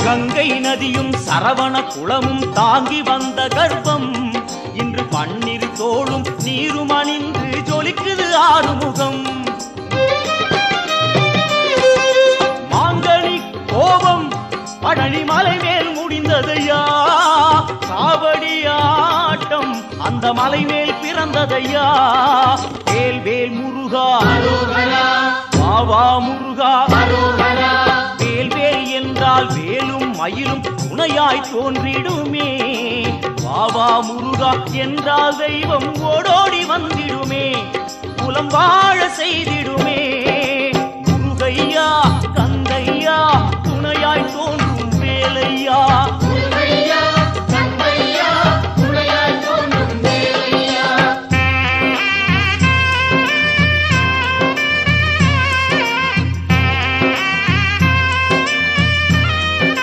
கங்கை நதியும் சரவண குளமும் தாங்கி வந்த கர்ப்பம் இன்று பன்னிரு தோளும் நீரும் அணிந்து ஜொலிக்குது ஆறுமுகம். மாங்கனி கோபம் பழனி மலை மேல் முடிந்ததையா, காவடியாட்டம் அந்த மலை மேல் பிறந்ததையா. வேல் வேல் முருகா வாவா முருகா, வேல் வேல் என்றால் வேலும் மயிலும் துணையாய் தோன்றிடுமே. வாவா முருகா என்றால் தெய்வம் ஓடோடி வந்திடுமே, குலம் வாழ செய்திடுமே. முருகையா